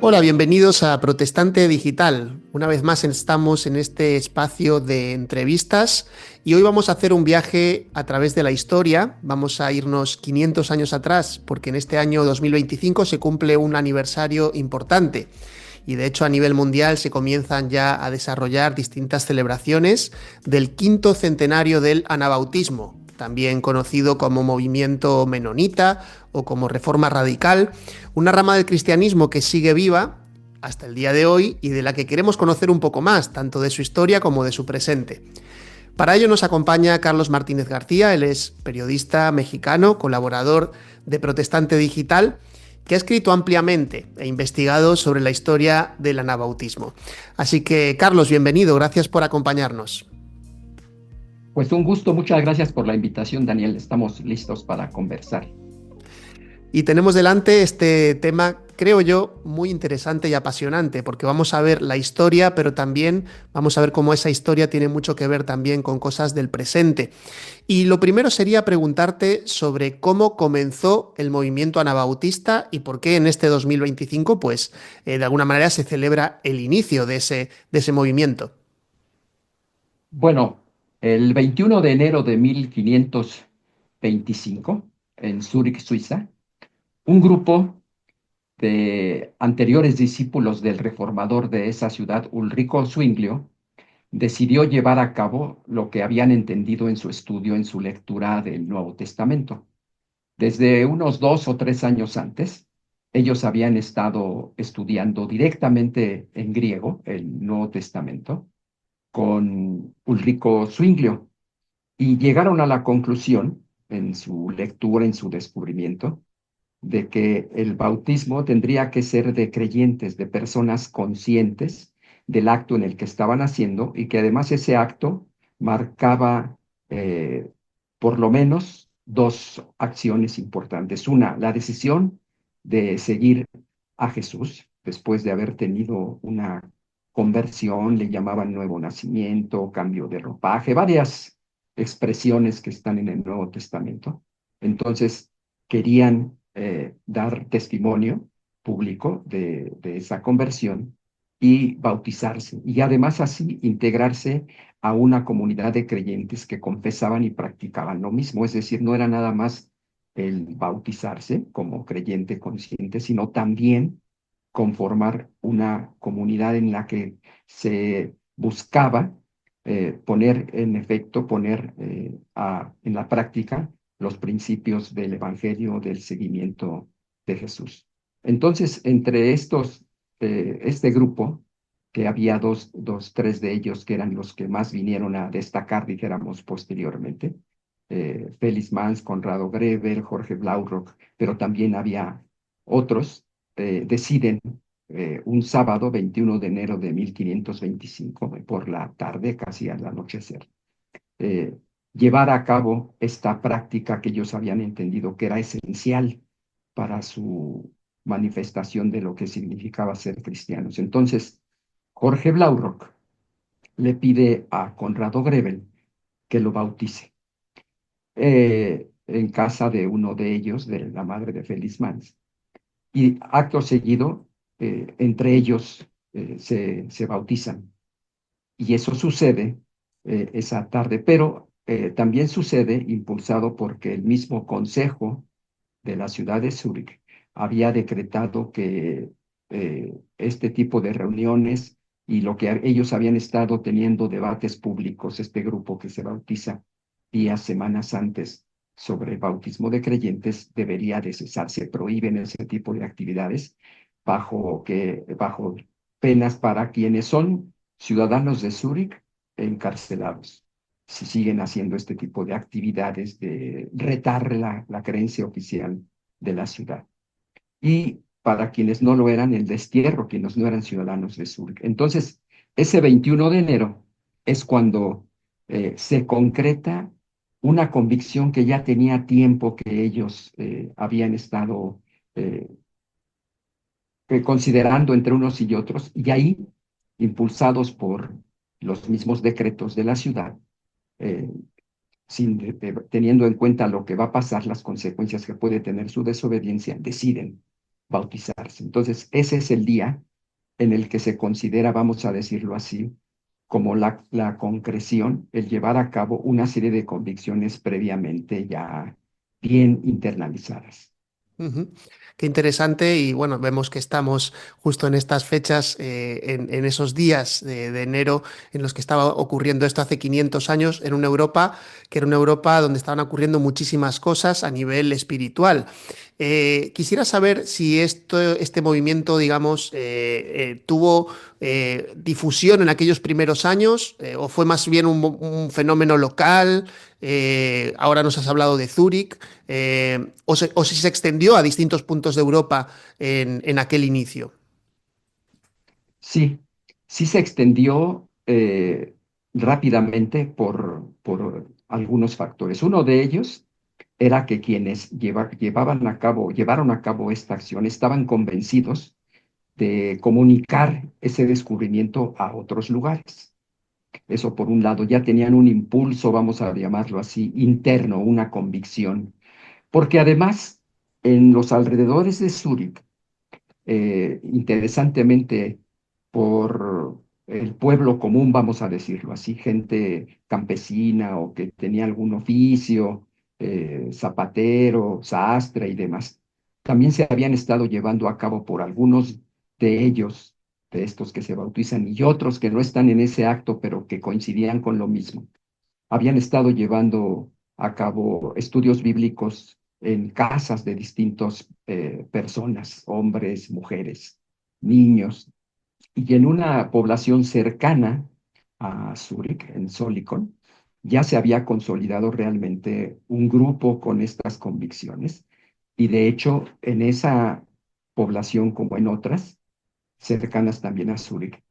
Hola, bienvenidos a Protestante Digital. Una vez más estamos en este espacio de entrevistas y hoy vamos a hacer un viaje a través de la historia. Vamos a irnos 500 años atrás porque en este año 2025 se cumple un aniversario importante y de hecho a nivel mundial se comienzan ya a desarrollar distintas celebraciones del quinto centenario del anabautismo, también conocido como movimiento menonita o como reforma radical, una rama del cristianismo que sigue viva hasta el día de hoy y de la que queremos conocer un poco más, tanto de su historia como de su presente. Para ello nos acompaña Carlos Martínez García, él es periodista mexicano, colaborador de Protestante Digital, que ha escrito ampliamente e investigado sobre la historia del anabautismo. Así que, Carlos, bienvenido, gracias por acompañarnos. Pues un gusto, muchas gracias por la invitación, Daniel. Estamos listos para conversar. Y tenemos delante este tema, creo yo, muy interesante y apasionante, porque vamos a ver la historia, pero también vamos a ver cómo esa historia tiene mucho que ver también con cosas del presente. Y lo primero sería preguntarte sobre cómo comenzó el movimiento anabautista y por qué en este 2025, pues, de alguna manera se celebra el inicio de ese movimiento. Bueno, el 21 de enero de 1525, en Zúrich, Suiza, un grupo de anteriores discípulos del reformador de esa ciudad, Ulrico Zwinglio, decidió llevar a cabo lo que habían entendido en su estudio, en su lectura del Nuevo Testamento. Desde unos 2 o 3 años antes, ellos habían estado estudiando directamente en griego el Nuevo Testamento con Ulrico Zwinglio y llegaron a la conclusión en su lectura, en su descubrimiento, de que el bautismo tendría que ser de creyentes, de personas conscientes del acto en el que estaban haciendo y que además ese acto marcaba por lo menos dos acciones importantes. Una, la decisión de seguir a Jesús después de haber tenido una conversión, le llamaban nuevo nacimiento, cambio de ropaje, varias expresiones que están en el Nuevo Testamento. Entonces, querían dar testimonio público de esa conversión y bautizarse, y además así integrarse a una comunidad de creyentes que confesaban y practicaban lo mismo, es decir, no era nada más el bautizarse como creyente consciente, sino también conformar una comunidad en la que se buscaba poner en efecto, poner en la práctica los principios del Evangelio, del seguimiento de Jesús. Entonces, entre este grupo, que había tres de ellos que eran los que más vinieron a destacar, dijéramos, posteriormente, Félix Mans, Conrado Grebel, Jorge Blaurock, pero también había otros, deciden un sábado 21 de enero de 1525, por la tarde, casi al anochecer, eh, llevar a cabo esta práctica que ellos habían entendido que era esencial para su manifestación de lo que significaba ser cristianos. Entonces, Jorge Blaurock le pide a Conrado Grebel que lo bautice en casa de uno de ellos, de la madre de Félix Mans. Y acto seguido, entre ellos se bautizan. Y eso sucede esa tarde, pero también sucede impulsado porque el mismo consejo de la ciudad de Zúrich había decretado que este tipo de reuniones y lo que ellos habían estado teniendo debates públicos, este grupo que se bautiza días, semanas antes sobre bautismo de creyentes, debería de cesar. Se prohíben ese tipo de actividades bajo penas para quienes son ciudadanos de Zúrich encarcelados si siguen haciendo este tipo de actividades de retar la creencia oficial de la ciudad. Y para quienes no lo eran, el destierro, quienes no eran ciudadanos de Zúrich. Entonces, ese 21 de enero es cuando se concreta una convicción que ya tenía tiempo que ellos habían estado eh, considerando entre unos y otros, y ahí, impulsados por los mismos decretos de la ciudad, eh, teniendo en cuenta lo que va a pasar, las consecuencias que puede tener su desobediencia, deciden bautizarse. Entonces, ese es el día en el que se considera, vamos a decirlo así, como la concreción, el llevar a cabo una serie de convicciones previamente ya bien internalizadas. Ujú. Qué interesante y bueno, vemos que estamos justo en estas fechas, en esos días de enero en los que estaba ocurriendo esto hace 500 años en una Europa que era una Europa donde estaban ocurriendo muchísimas cosas a nivel espiritual. Quisiera saber si este movimiento, digamos, tuvo difusión en aquellos primeros años o fue más bien un fenómeno local. Ahora nos has hablado de Zúrich, o si se extendió a distintos puntos de Europa en aquel inicio. Sí, sí se extendió rápidamente por algunos factores. Uno de ellos era que quienes llevaron a cabo esta acción estaban convencidos de comunicar ese descubrimiento a otros lugares. Eso por un lado, ya tenían un impulso, vamos a llamarlo así, interno, una convicción, porque además en los alrededores de Zúrich, interesantemente, por el pueblo común, vamos a decirlo así, gente campesina o que tenía algún oficio, zapatero, sastre y demás, también se habían estado llevando a cabo por algunos de ellos, de estos que se bautizan y otros que no están en ese acto, pero que coincidían con lo mismo. Habían estado llevando a cabo estudios bíblicos en casas de distintas personas, hombres, mujeres, niños, y en una población cercana a Zúrich, en Solikon, ya se había consolidado realmente un grupo con estas convicciones, y de hecho en esa población como en otras, cercanas también a Zúrich,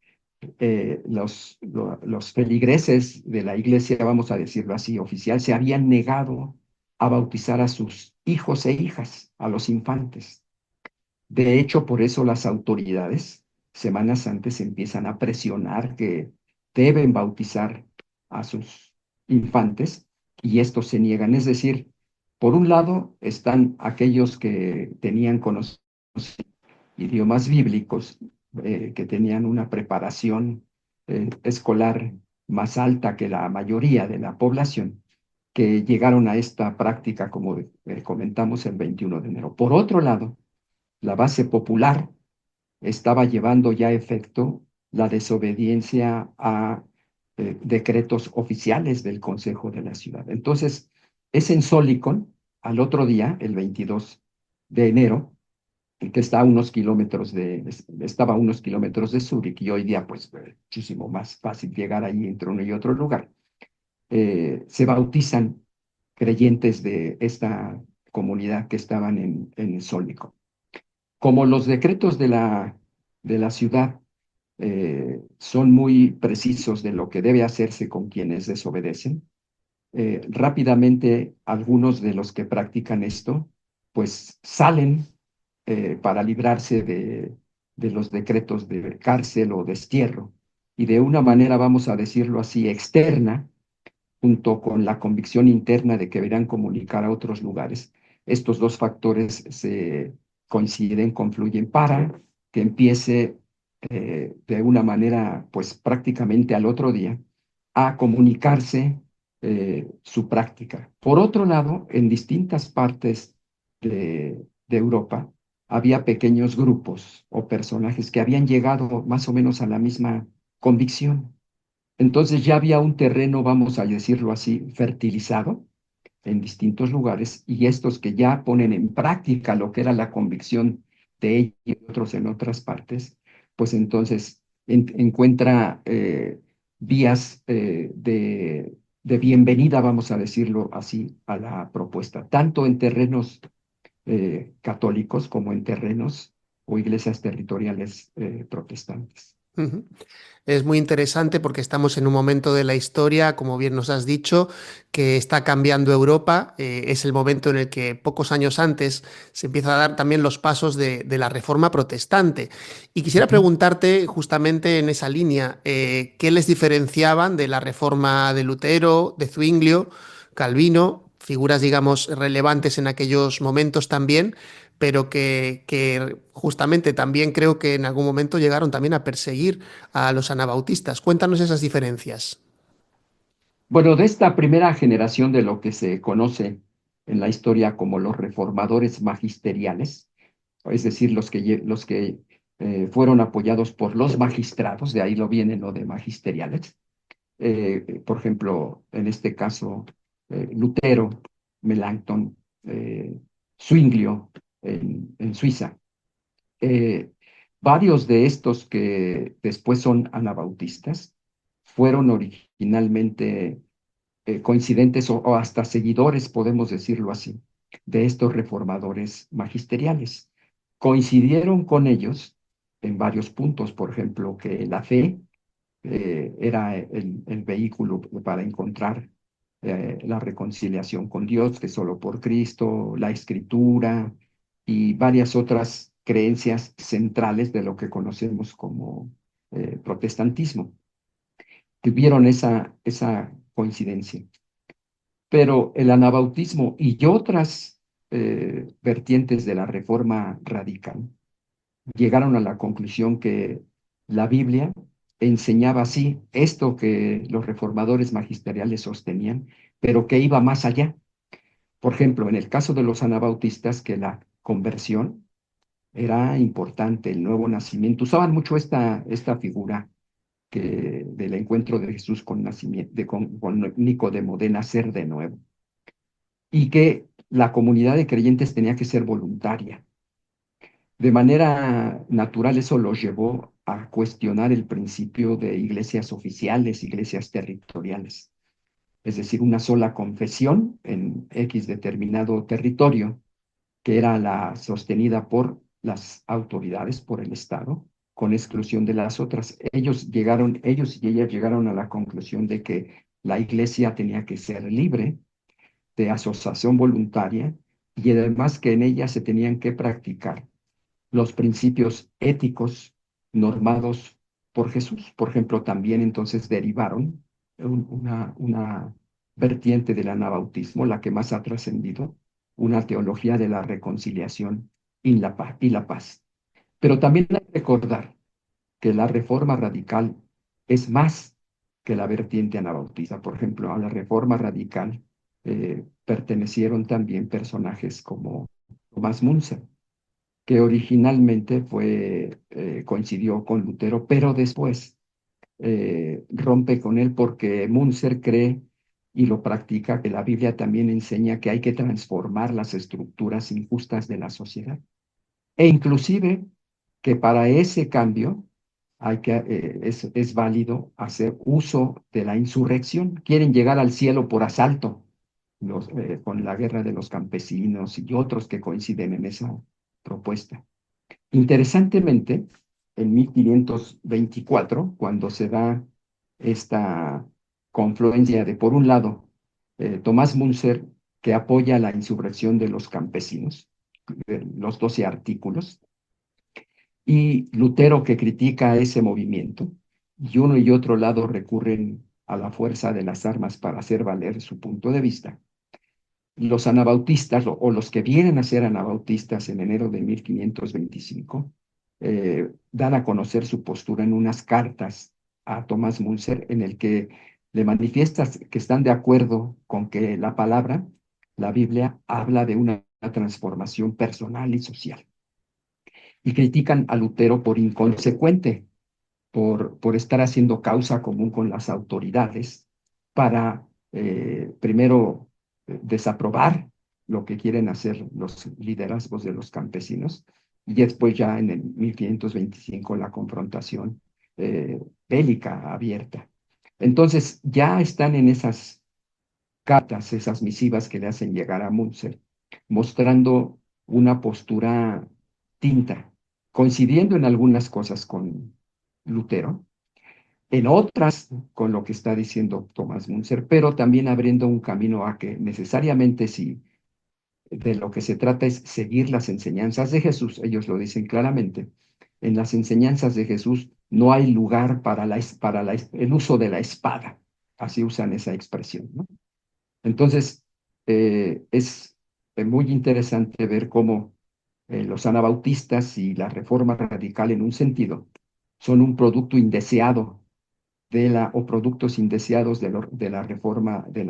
los feligreses de la iglesia, vamos a decirlo así, oficial, se habían negado a bautizar a sus hijos e hijas, a los infantes. De hecho, por eso las autoridades, semanas antes, empiezan a presionar que deben bautizar a sus infantes y estos se niegan. Es decir, por un lado están aquellos que tenían conocimiento idiomas bíblicos, que tenían una preparación escolar más alta que la mayoría de la población, que llegaron a esta práctica, como comentamos, el 21 de enero. Por otro lado, la base popular estaba llevando ya a efecto la desobediencia a decretos oficiales del Consejo de la Ciudad. Entonces, es en Solicon, al otro día, el 22 de enero, que está a unos kilómetros estaba a unos kilómetros de Zúrich y hoy día pues muchísimo más fácil llegar ahí entre uno y otro lugar. Se bautizan creyentes de esta comunidad que estaban en Sólico. Como los decretos de la ciudad son muy precisos de lo que debe hacerse con quienes desobedecen, rápidamente algunos de los que practican esto pues salen para librarse de los decretos de cárcel o destierro. Y de una manera, vamos a decirlo así, externa, junto con la convicción interna de que deberán comunicar a otros lugares, estos dos factores se coinciden, confluyen para que empiece de una manera, pues prácticamente al otro día, a comunicarse su práctica. Por otro lado, en distintas partes de Europa, había pequeños grupos o personajes que habían llegado más o menos a la misma convicción. Entonces ya había un terreno, vamos a decirlo así, fertilizado en distintos lugares y estos que ya ponen en práctica lo que era la convicción de ellos y otros en otras partes, pues entonces encuentra vías de bienvenida, vamos a decirlo así, a la propuesta, tanto en terrenos católicos como en terrenos o iglesias territoriales protestantes. Ujú. Es muy interesante porque estamos en un momento de la historia, como bien nos has dicho, que está cambiando Europa. Es el momento en el que pocos años antes se empieza a dar también los pasos de la Reforma protestante. Y quisiera Ujú. preguntarte justamente en esa línea, ¿qué les diferenciaban de la Reforma de Lutero, de Zwinglio, Calvino? figuras, digamos, relevantes en aquellos momentos también, pero que justamente también creo que en algún momento llegaron también a perseguir a los anabautistas. Cuéntanos esas diferencias. Bueno, de esta primera generación de lo que se conoce en la historia como los reformadores magisteriales, es decir, fueron apoyados por los magistrados, de ahí lo viene lo de magisteriales. Por ejemplo, en este caso, Lutero, Melanchthon, Zwinglio en Suiza. Eh, Varios de estos que después son anabautistas fueron originalmente coincidentes o hasta seguidores, podemos decirlo así, de estos reformadores magisteriales. Coincidieron con ellos en varios puntos, por ejemplo, que la fe era el vehículo para encontrar la reconciliación con Dios, que solo por Cristo, la escritura y varias otras creencias centrales de lo que conocemos como protestantismo. Tuvieron esa coincidencia. Pero el anabautismo y otras vertientes de la reforma radical llegaron a la conclusión que la Biblia enseñaba sí esto que los reformadores magisteriales sostenían, pero que iba más allá. Por ejemplo, en el caso de los anabautistas, que la conversión era importante, el nuevo nacimiento. Usaban mucho esta figura del encuentro de Jesús con Nicodemo, de nacer de nuevo, y que la comunidad de creyentes tenía que ser voluntaria. De manera natural, eso los llevó a cuestionar el principio de iglesias oficiales, iglesias territoriales, es decir, una sola confesión en X determinado territorio, que era la sostenida por las autoridades, por el Estado, con exclusión de las otras. Ellos y ellas llegaron a la conclusión de que la iglesia tenía que ser libre de asociación voluntaria y además que en ella se tenían que practicar los principios éticos normados por Jesús. Por ejemplo, también entonces derivaron una vertiente del anabautismo, la que más ha trascendido, una teología de la reconciliación y la paz. Pero también hay que recordar que la reforma radical es más que la vertiente anabautista. Por ejemplo, a la reforma radical pertenecieron también personajes como Tomás Munzer, que originalmente coincidió con Lutero, pero después rompe con él porque Munzer cree y lo practica que la Biblia también enseña que hay que transformar las estructuras injustas de la sociedad. E inclusive que para ese cambio es válido hacer uso de la insurrección. Quieren llegar al cielo por asalto, con la guerra de los campesinos y otros que coinciden en esa propuesta. Interesantemente, en 1524, cuando se da esta confluencia de, por un lado, Tomás Munzer, que apoya la insurrección de los campesinos, los 12 artículos, y Lutero, que critica ese movimiento, y uno y otro lado recurren a la fuerza de las armas para hacer valer su punto de vista. Los anabautistas o los que vienen a ser anabautistas en enero de 1525 dan a conocer su postura en unas cartas a Tomás Munzer en el que le manifiestan que están de acuerdo con que la palabra, la Biblia, habla de una transformación personal y social. Y critican a Lutero por inconsecuente, por estar haciendo causa común con las autoridades para, primero, desaprobar lo que quieren hacer los liderazgos de los campesinos, y después ya en el 1525 la confrontación bélica abierta. Entonces ya están en esas cartas, esas misivas que le hacen llegar a Munzer, mostrando una postura tinta, coincidiendo en algunas cosas con Lutero, en otras con lo que está diciendo Tomás Munzer, pero también abriendo un camino a que necesariamente si de lo que se trata es seguir las enseñanzas de Jesús, ellos lo dicen claramente, en las enseñanzas de Jesús no hay lugar para el uso de la espada, así usan esa expresión, ¿no? Entonces, es muy interesante ver cómo los anabautistas y la reforma radical en un sentido son un producto indeseado o productos indeseados de la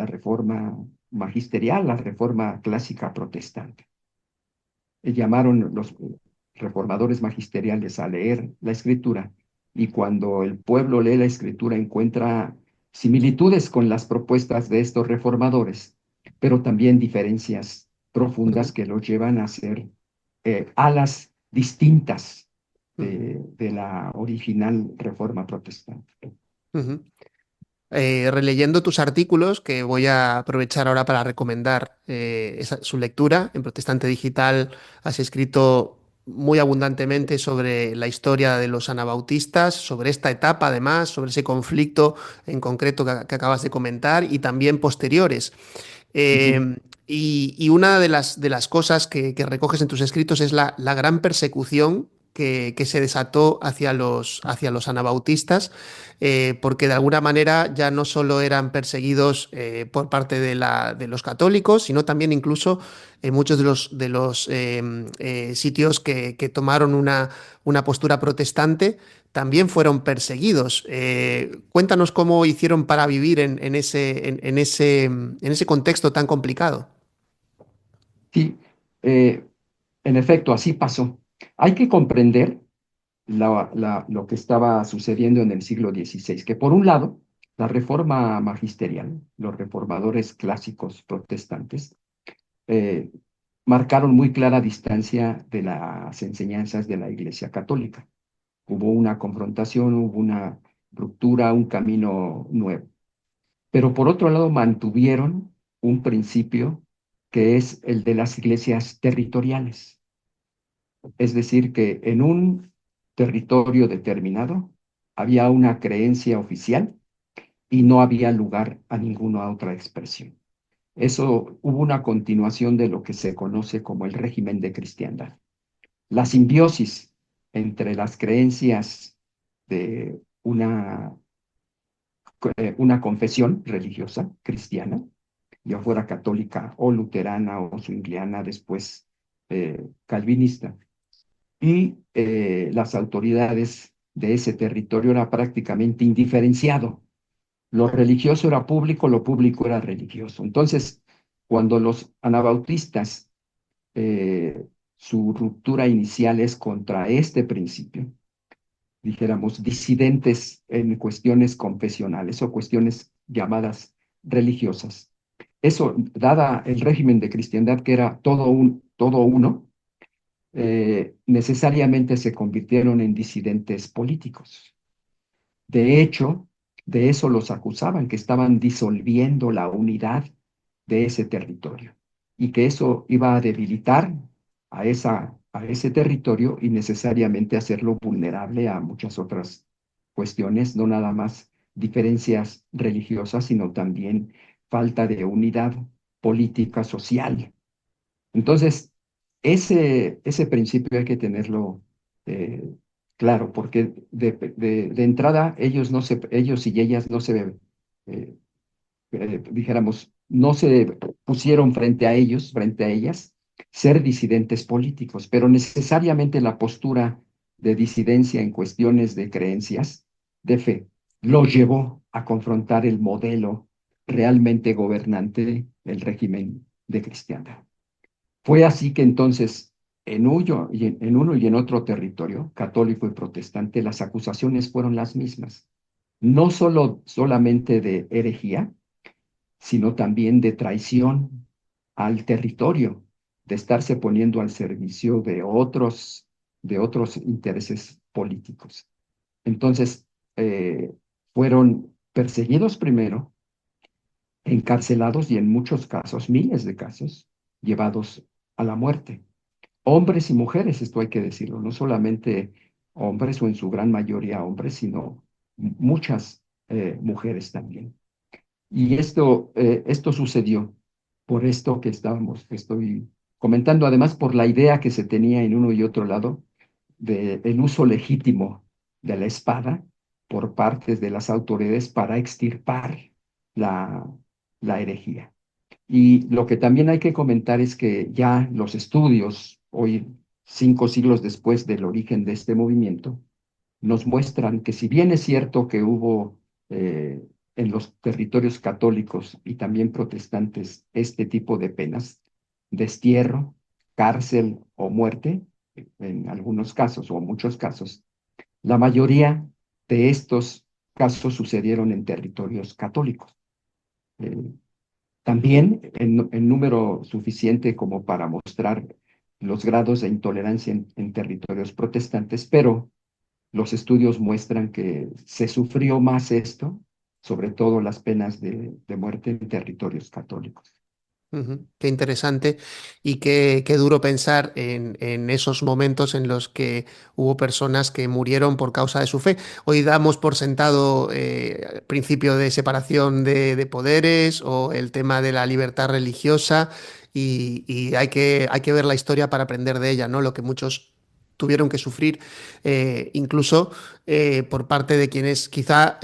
reforma magisterial, la reforma clásica protestante. Llamaron los reformadores magisteriales a leer la escritura y cuando el pueblo lee la escritura encuentra similitudes con las propuestas de estos reformadores, pero también diferencias profundas Ujú, que los llevan a ser alas distintas ujú, de la original reforma protestante. ujú. Releyendo tus artículos, que voy a aprovechar ahora para recomendar su lectura. En Protestante Digital has escrito muy abundantemente sobre la historia de los anabautistas, sobre esta etapa además, sobre ese conflicto en concreto que acabas de comentar y también posteriores. Ujú. Y una de las cosas que recoges en tus escritos es la gran persecución que se desató hacia los anabautistas, porque de alguna manera ya no solo eran perseguidos por parte de los católicos, sino también incluso en muchos de los sitios que tomaron una postura protestante también fueron perseguidos. Cuéntanos cómo hicieron para vivir en ese contexto tan complicado. Sí, eh, en efecto, así pasó. Hay que comprender lo que estaba sucediendo en el siglo XVI, que por un lado, la reforma magisterial, los reformadores clásicos protestantes, eh, marcaron muy clara distancia de las enseñanzas de la Iglesia Católica. Hubo una confrontación, hubo una ruptura, un camino nuevo. Pero por otro lado, mantuvieron un principio que es el de las iglesias territoriales. Es decir, que en un territorio determinado había una creencia oficial y no había lugar a ninguna otra expresión. Eso hubo una continuación de lo que se conoce como el régimen de cristiandad. La simbiosis entre las creencias de una confesión religiosa cristiana, ya fuera católica o luterana o zwingliana, después calvinista, y las autoridades de ese territorio era prácticamente indiferenciado. Lo religioso era público, lo público era religioso. Entonces, cuando los anabautistas, su ruptura inicial es contra este principio, dijéramos, disidentes en cuestiones confesionales o cuestiones llamadas religiosas. Eso, dada el régimen de cristiandad que era todo uno, necesariamente se convirtieron en disidentes políticos. De hecho, de eso los acusaban, que estaban disolviendo la unidad de ese territorio y que eso iba a debilitar a ese territorio y necesariamente hacerlo vulnerable a muchas otras cuestiones, no nada más diferencias religiosas, sino también falta de unidad política, social. Entonces, ese principio hay que tenerlo eh, claro, porque de entrada ellos y ellas no se, dijéramos, no se pusieron frente a ellos, frente a ellas, ser disidentes políticos, pero necesariamente la postura de disidencia en cuestiones de creencias, de fe, los llevó a confrontar el modelo realmente gobernante del régimen de cristiandad. Fue así que entonces, en uno y en otro territorio, católico y protestante, las acusaciones fueron las mismas. No solamente de herejía, sino también de traición al territorio, de estarse poniendo al servicio de otros intereses políticos. Entonces, fueron perseguidos primero, encarcelados y en muchos casos, miles de casos, llevados a la muerte. Hombres y mujeres, esto hay que decirlo, no solamente hombres o en su gran mayoría hombres, sino muchas mujeres también. Y esto sucedió por esto que estoy comentando, además por la idea que se tenía en uno y otro lado del uso legítimo de la espada por parte de las autoridades para extirpar la, la herejía. Y lo que también hay que comentar es que ya los estudios, hoy 5 siglos después del origen de este movimiento, nos muestran que si bien es cierto que hubo en los territorios católicos y también protestantes este tipo de penas, destierro, cárcel o muerte, en algunos casos o muchos casos, la mayoría de estos casos sucedieron en territorios católicos. Eh, También en número suficiente como para mostrar los grados de intolerancia en territorios protestantes, pero los estudios muestran que se sufrió más esto, sobre todo las penas de muerte en territorios católicos. Ujú. Qué interesante y qué duro pensar en esos momentos en los que hubo personas que murieron por causa de su fe. Hoy damos por sentado el principio de separación de poderes o el tema de la libertad religiosa y hay que ver la historia para aprender de ella, ¿no? Lo que muchos tuvieron que sufrir, incluso por parte de quienes quizá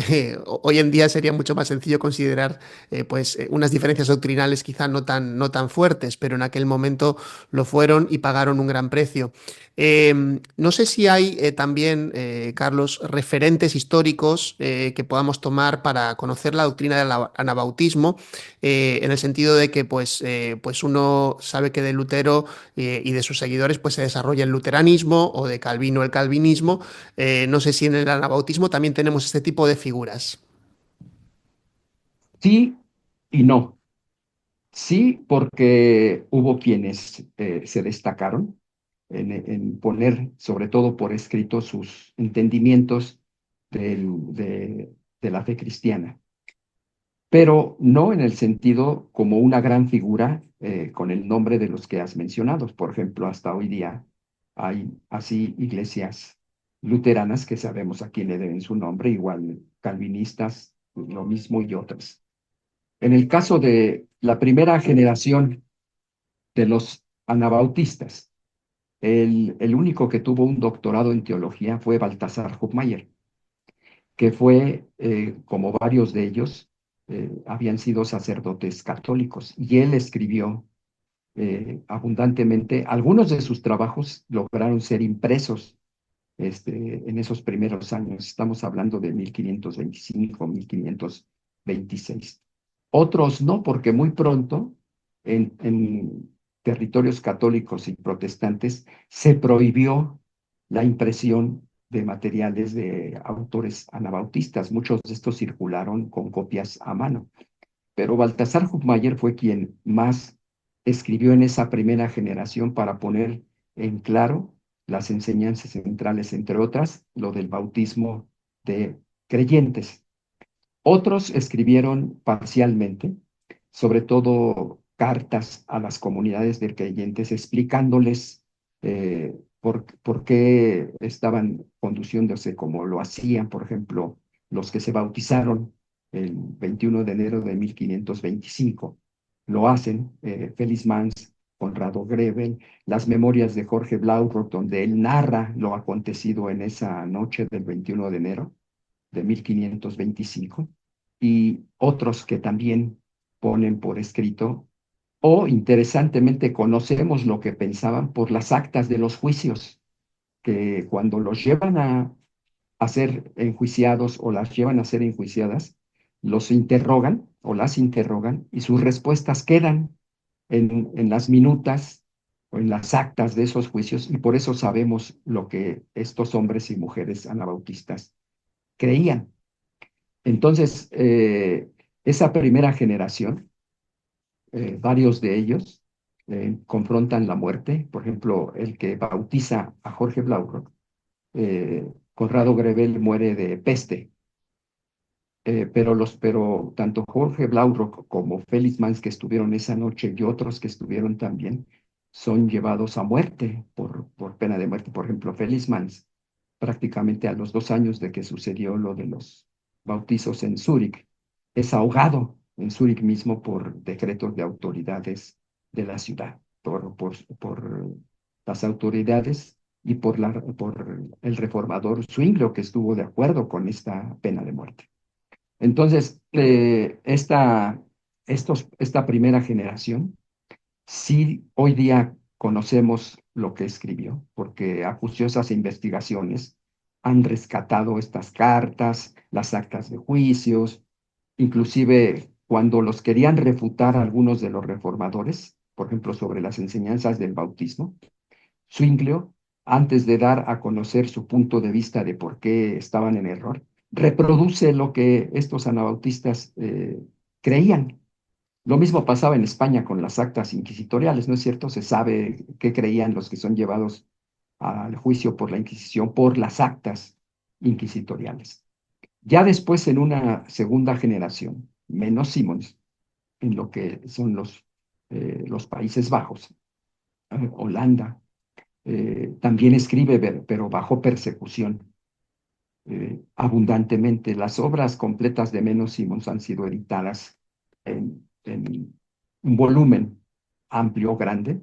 hoy en día sería mucho más sencillo considerar unas diferencias doctrinales quizá no tan fuertes, pero en aquel momento lo fueron y pagaron un gran precio. No sé si hay también, Carlos, referentes históricos que podamos tomar para conocer la doctrina del anabautismo, en el sentido de que pues uno sabe que de Lutero y de sus seguidores pues se desarrolla el luteranismo o de Calvino el calvinismo. No sé si en el anabautismo también tenemos este tipo de figuras. Sí y no. Sí, porque hubo quienes se destacaron en poner, sobre todo por escrito, sus entendimientos de la fe cristiana, pero no en el sentido como una gran figura con el nombre de los que has mencionado. Por ejemplo, hasta hoy día hay así iglesias luteranas que sabemos a quién le deben su nombre, igual calvinistas, lo mismo y otras. En el caso de la primera generación de los anabautistas, el único que tuvo un doctorado en teología fue Baltasar Hubmaier, que fue, como varios de ellos, habían sido sacerdotes católicos, y él escribió abundantemente. Algunos de sus trabajos lograron ser impresos en esos primeros años. Estamos hablando de 1525, 1526. Otros no, porque muy pronto en territorios católicos y protestantes se prohibió la impresión de materiales de autores anabautistas. Muchos de estos circularon con copias a mano. Pero Baltasar Hubmaier fue quien más escribió en esa primera generación para poner en claro las enseñanzas centrales, entre otras, lo del bautismo de creyentes. Otros escribieron parcialmente, sobre todo cartas a las comunidades de creyentes explicándoles por qué estaban conduciéndose como lo hacían, por ejemplo, los que se bautizaron el 21 de enero de 1525. Lo hacen Félix Mans, Conrado Grebel, las memorias de Jorge Blaurock, donde él narra lo acontecido en esa noche del 21 de enero de 1525, y otros que también ponen por escrito, o interesantemente conocemos lo que pensaban por las actas de los juicios, que cuando los llevan a ser enjuiciados o las llevan a ser enjuiciadas, los interrogan o las interrogan y sus respuestas quedan en las minutas o en las actas de esos juicios, y por eso sabemos lo que estos hombres y mujeres anabautistas creían. Entonces, esa primera generación, varios de ellos confrontan la muerte. Por ejemplo, el que bautiza a Jorge Blaurock, Conrado Grebel, muere de peste. Pero tanto Jorge Blaurock como Félix Mans, que estuvieron esa noche, y otros que estuvieron también, son llevados a muerte por pena de muerte. Por ejemplo, Félix Mans, prácticamente a los 2 años de que sucedió lo de los bautizos en Zúrich, es ahogado en Zúrich mismo por decretos de autoridades de la ciudad, por las autoridades y por el reformador Zwinglio, que estuvo de acuerdo con esta pena de muerte. Entonces, esta esta primera generación, sí hoy día conocemos lo que escribió, porque acuciosas investigaciones han rescatado estas cartas, las actas de juicios, inclusive cuando los querían refutar algunos de los reformadores, por ejemplo, sobre las enseñanzas del bautismo, Zwinglio, antes de dar a conocer su punto de vista de por qué estaban en error, reproduce lo que estos anabautistas creían. Lo mismo pasaba en España con las actas inquisitoriales, ¿no es cierto? Se sabe qué creían los que son llevados al juicio por la Inquisición por las actas inquisitoriales. Ya después, en una segunda generación, menos Simons, en lo que son los Países Bajos, Holanda, también escribe, pero bajo persecución, abundantemente. Las obras completas de Menos Simons han sido editadas en un volumen amplio, grande.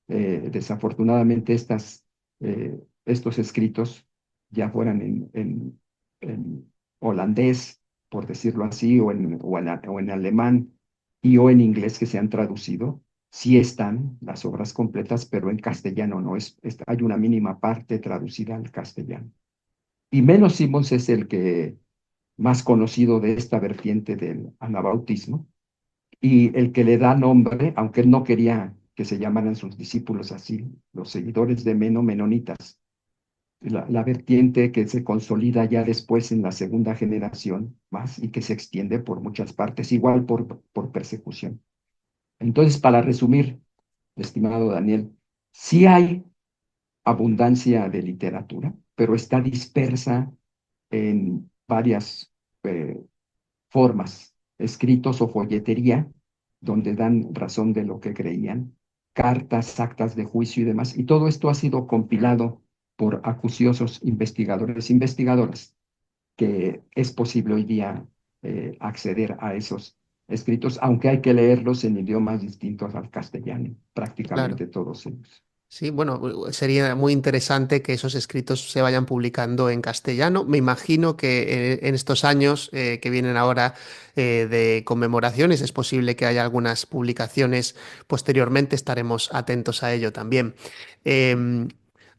Desafortunadamente, estos escritos, ya fueran en holandés, por decirlo así, o en alemán o en inglés, que se han traducido, sí están las obras completas, pero en castellano no hay una mínima parte traducida al castellano. Y Menos Simons es el que más conocido de esta vertiente del anabautismo, y el que le da nombre, aunque él no quería que se llamaran sus discípulos así, los seguidores de Meno, menonitas, la vertiente que se consolida ya después en la segunda generación más y que se extiende por muchas partes, igual por persecución. Entonces, para resumir, estimado Daniel, sí hay abundancia de literatura, pero está dispersa en varias formas, escritos o folletería, donde dan razón de lo que creían, cartas, actas de juicio y demás. Y todo esto ha sido compilado por acuciosos investigadores e investigadoras, que es posible hoy día acceder a esos escritos, aunque hay que leerlos en idiomas distintos al castellano, Claro. prácticamente todos ellos. Sí, bueno, sería muy interesante que esos escritos se vayan publicando en castellano. Me imagino que en estos años que vienen ahora de conmemoraciones es posible que haya algunas publicaciones posteriormente, estaremos atentos a ello también. Em,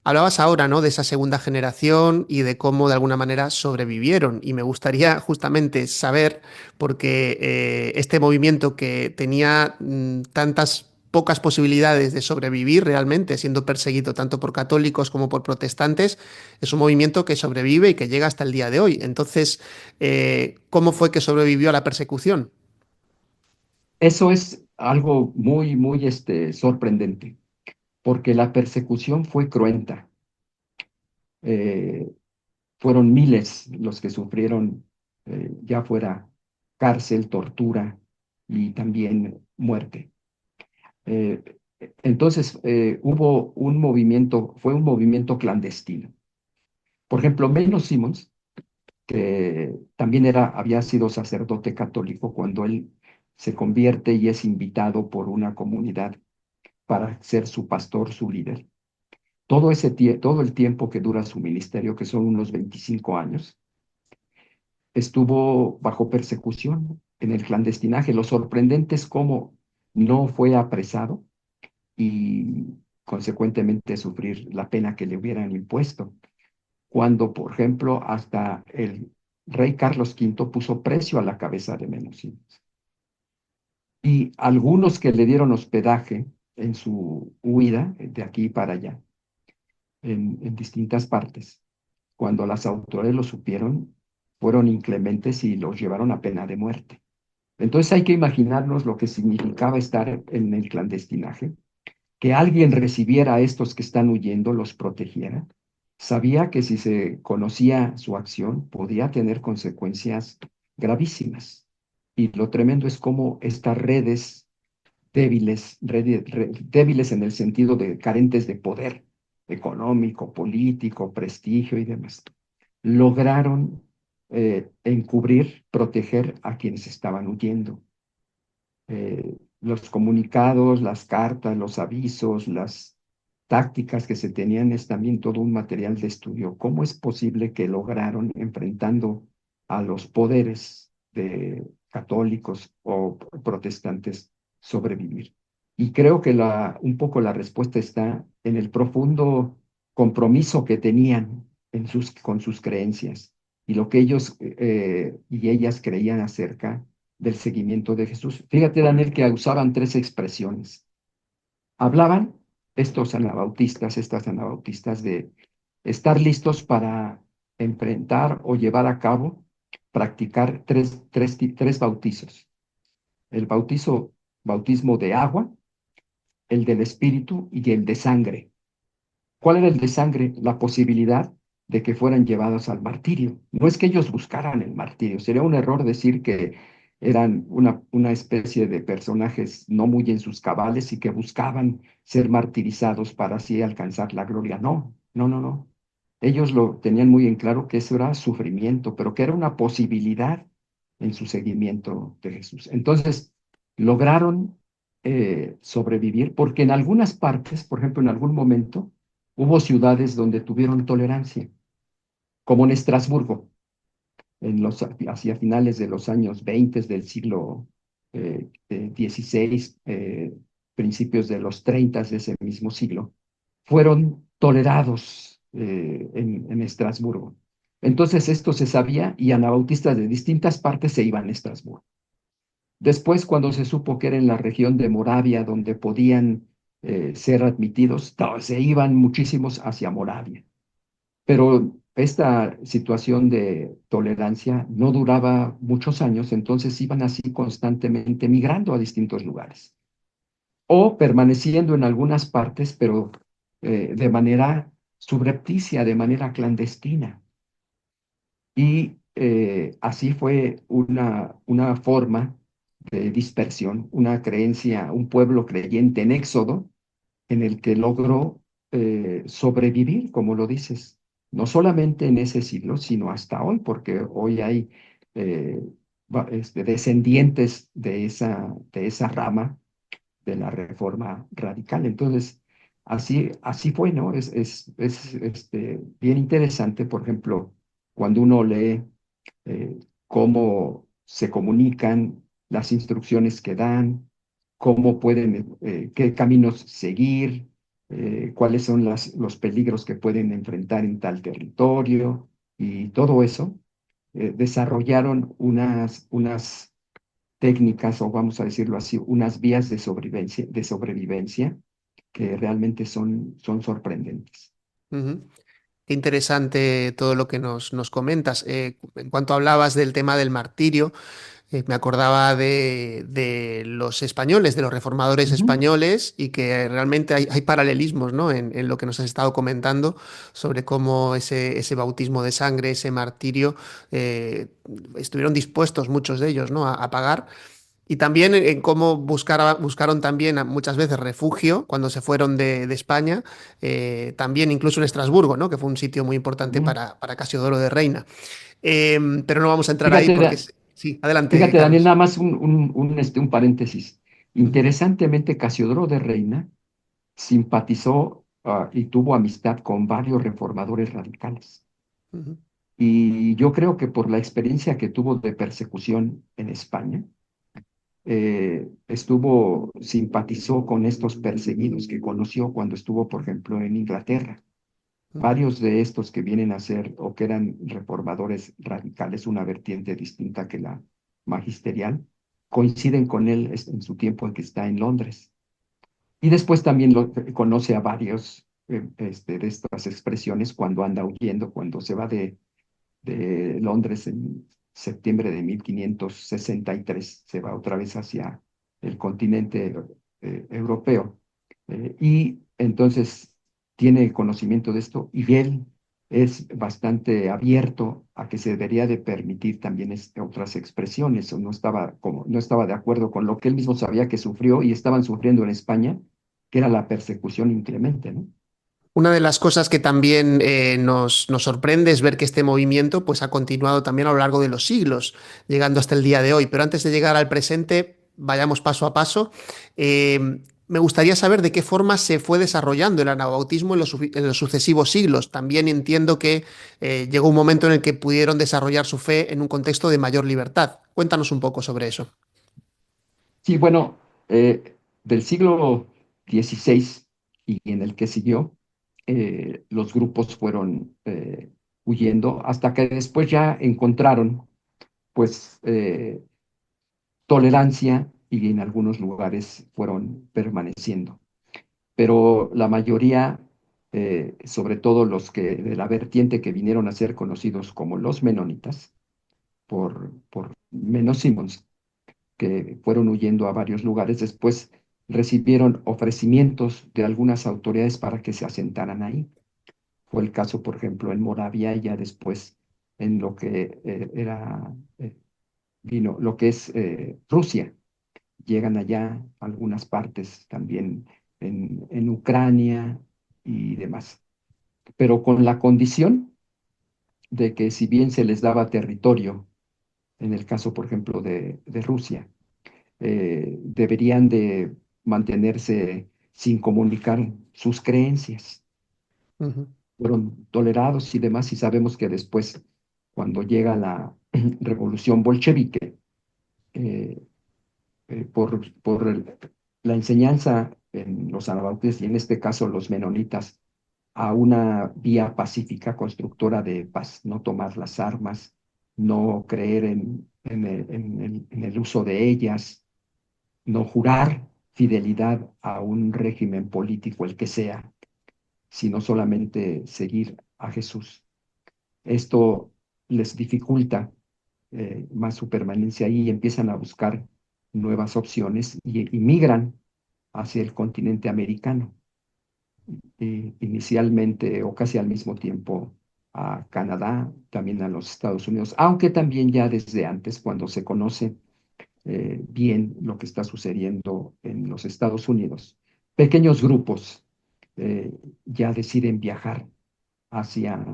Hablabas ahora, ¿no?, de esa segunda generación y de cómo de alguna manera sobrevivieron. Y me gustaría justamente saber, porque este movimiento que tenía tantas pocas posibilidades de sobrevivir realmente, siendo perseguido tanto por católicos como por protestantes, es un movimiento que sobrevive y que llega hasta el día de hoy. Entonces, ¿cómo fue que sobrevivió a la persecución? Eso es algo muy, muy sorprendente, porque la persecución fue cruenta. Eh, Fueron miles los que sufrieron, ya fuera cárcel, tortura y también muerte. Eh, entonces, hubo un movimiento, fue un movimiento clandestino. Por ejemplo, Menno Simons, que también había sido sacerdote católico, cuando él se convierte y es invitado por una comunidad para ser su pastor, su líder. Todo el tiempo que dura su ministerio, que son unos 25 años, estuvo bajo persecución en el clandestinaje. Lo sorprendente es cómo no fue apresado y consecuentemente sufrir la pena que le hubieran impuesto. Cuando, por ejemplo, hasta el rey Carlos V puso precio a la cabeza de Menocinos. Y algunos que le dieron hospedaje en su huida de aquí para allá, en distintas partes, cuando las autoridades lo supieron, fueron inclementes y los llevaron a pena de muerte. Entonces hay que imaginarnos lo que significaba estar en el clandestinaje, que alguien recibiera a estos que están huyendo, los protegiera. Sabía que si se conocía su acción podía tener consecuencias gravísimas. Y lo tremendo es cómo estas redes débiles en el sentido de carentes de poder económico, político, prestigio y demás, lograron encubrir, proteger a quienes estaban huyendo. Los comunicados, las cartas, los avisos, las tácticas que se tenían es también todo un material de estudio. ¿Cómo es posible que lograron, enfrentando a los poderes católicos o protestantes sobrevivir. Y creo que un poco la respuesta está en el profundo compromiso que tenían con sus creencias y lo que ellos y ellas creían acerca del seguimiento de Jesús. Fíjate, Daniel, que usaban tres expresiones. Hablaban estas anabautistas, de estar listos para enfrentar o llevar a cabo, practicar tres bautizos. El bautismo de agua, el del espíritu y el de sangre. ¿Cuál era el de sangre? La posibilidad de que fueran llevados al martirio. No es que ellos buscaran el martirio, sería un error decir que eran una especie de personajes no muy en sus cabales y que buscaban ser martirizados para así alcanzar la gloria. No, no, no, no. Ellos lo tenían muy en claro que eso era sufrimiento, pero que era una posibilidad en su seguimiento de Jesús. Entonces, lograron sobrevivir porque en algunas partes, por ejemplo, en algún momento, hubo ciudades donde tuvieron tolerancia, como en Estrasburgo, hacia finales de los años 20 del siglo XVI, principios de los 30 de ese mismo siglo, fueron tolerados en Estrasburgo. Entonces esto se sabía y anabautistas de distintas partes se iban a Estrasburgo. Después, cuando se supo que era en la región de Moravia donde podían ser admitidos, se iban muchísimos hacia Moravia. Pero esta situación de tolerancia no duraba muchos años, entonces iban así constantemente migrando a distintos lugares o permaneciendo en algunas partes, pero de manera subrepticia, de manera clandestina. Y así fue una forma de dispersión, una creencia, un pueblo creyente en Éxodo, en el que logró sobrevivir, como lo dices, no solamente en ese siglo, sino hasta hoy, porque hoy hay eh, descendientes de esa rama de la reforma radical. Entonces, así fue, ¿no? Es bien interesante, por ejemplo, cuando uno lee cómo se comunican, las instrucciones que dan, cómo pueden, qué caminos seguir, cuáles son los peligros que pueden enfrentar en tal territorio y todo eso. Desarrollaron unas técnicas, o vamos a decirlo así, unas vías de sobrevivencia que realmente son sorprendentes. Ujú. Qué interesante todo lo que nos comentas. En cuanto hablabas del tema del martirio, me acordaba de los españoles, de los reformadores Ujú. españoles, y que realmente hay paralelismos, ¿no? En lo que nos has estado comentando sobre cómo ese bautismo de sangre, ese martirio, eh, estuvieron dispuestos muchos de ellos, ¿no? A pagar. Y también en cómo buscaron también muchas veces refugio cuando se fueron de España, también incluso en Estrasburgo, ¿no? Que fue un sitio muy importante Ujú. para Casiodoro de Reina. Pero no vamos a entrar ahí Fíjate, porque... Sí, adelante, Fíjate, Daniel, Carlos. nada más un paréntesis. Ujú, Interesantemente, Casiodoro de Reina simpatizó y tuvo amistad con varios reformadores radicales. ujú, Y yo creo que por la experiencia que tuvo de persecución en España, simpatizó con estos perseguidos que conoció cuando estuvo, por ejemplo, en Inglaterra. ujú. Varios de estos que vienen a ser o que eran reformadores radicales, una vertiente distinta que la magisterial, coinciden con él en su tiempo en que está en Londres. Y después también conoce a varios de estas expresiones cuando anda huyendo, cuando se va de Londres en septiembre de 1563, se va otra vez hacia el continente europeo. Y entonces tiene conocimiento de esto y él es bastante abierto a que se debería de permitir también otras expresiones, o no estaba de acuerdo con lo que él mismo sabía que sufrió y estaban sufriendo en España, que era la persecución inclemente, ¿no? Una de las cosas que también nos sorprende es ver que este movimiento pues, ha continuado también a lo largo de los siglos, llegando hasta el día de hoy. Pero antes de llegar al presente, vayamos paso a paso. Me gustaría saber de qué forma se fue desarrollando el anabautismo en los sucesivos siglos. También entiendo que llegó un momento en el que pudieron desarrollar su fe en un contexto de mayor libertad. Cuéntanos un poco sobre eso. Sí, bueno, del siglo XVI y en el que siguió, los grupos fueron huyendo hasta que después ya encontraron, pues, tolerancia y en algunos lugares fueron permaneciendo. Pero la mayoría, sobre todo los que de la vertiente que vinieron a ser conocidos como los menonitas, por Menos Simons, que fueron huyendo a varios lugares, después recibieron ofrecimientos de algunas autoridades para que se asentaran ahí. Fue el caso, por ejemplo, en Moravia y ya después en lo que vino, lo que es Rusia. Llegan allá algunas partes también en Ucrania y demás, pero con la condición de que si bien se les daba territorio, en el caso, por ejemplo, de Rusia, deberían de mantenerse sin comunicar sus creencias. Ujú, Fueron tolerados y demás, y sabemos que después, cuando llega la revolución bolchevique, eh, la enseñanza en los anabautistas y en este caso los menonitas a una vía pacífica constructora de paz, no tomar las armas, no creer en el uso de ellas, no jurar fidelidad a un régimen político, el que sea, sino solamente seguir a Jesús. Esto les dificulta más su permanencia ahí y empiezan a buscar nuevas opciones y migran hacia el continente americano, inicialmente o casi al mismo tiempo a Canadá, también a los Estados Unidos, aunque también ya desde antes, cuando se conoce bien lo que está sucediendo en los Estados Unidos. Pequeños grupos ya deciden viajar hacia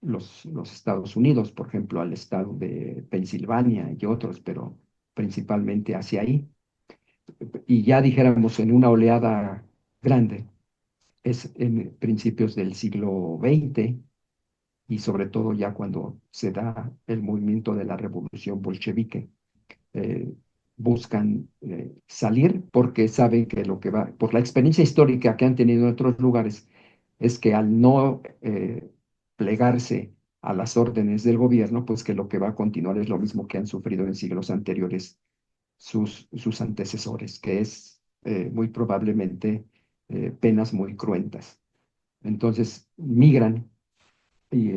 los Estados Unidos, por ejemplo, al estado de Pensilvania y otros, pero principalmente hacia ahí. Y ya dijéramos en una oleada grande, es en principios del siglo XX y sobre todo ya cuando se da el movimiento de la revolución bolchevique eh, buscan salir porque saben que lo que va, por la experiencia histórica que han tenido en otros lugares, es que al no plegarse a las órdenes del gobierno, pues que lo que va a continuar es lo mismo que han sufrido en siglos anteriores sus antecesores, que es muy probablemente penas muy cruentas. Entonces migran y,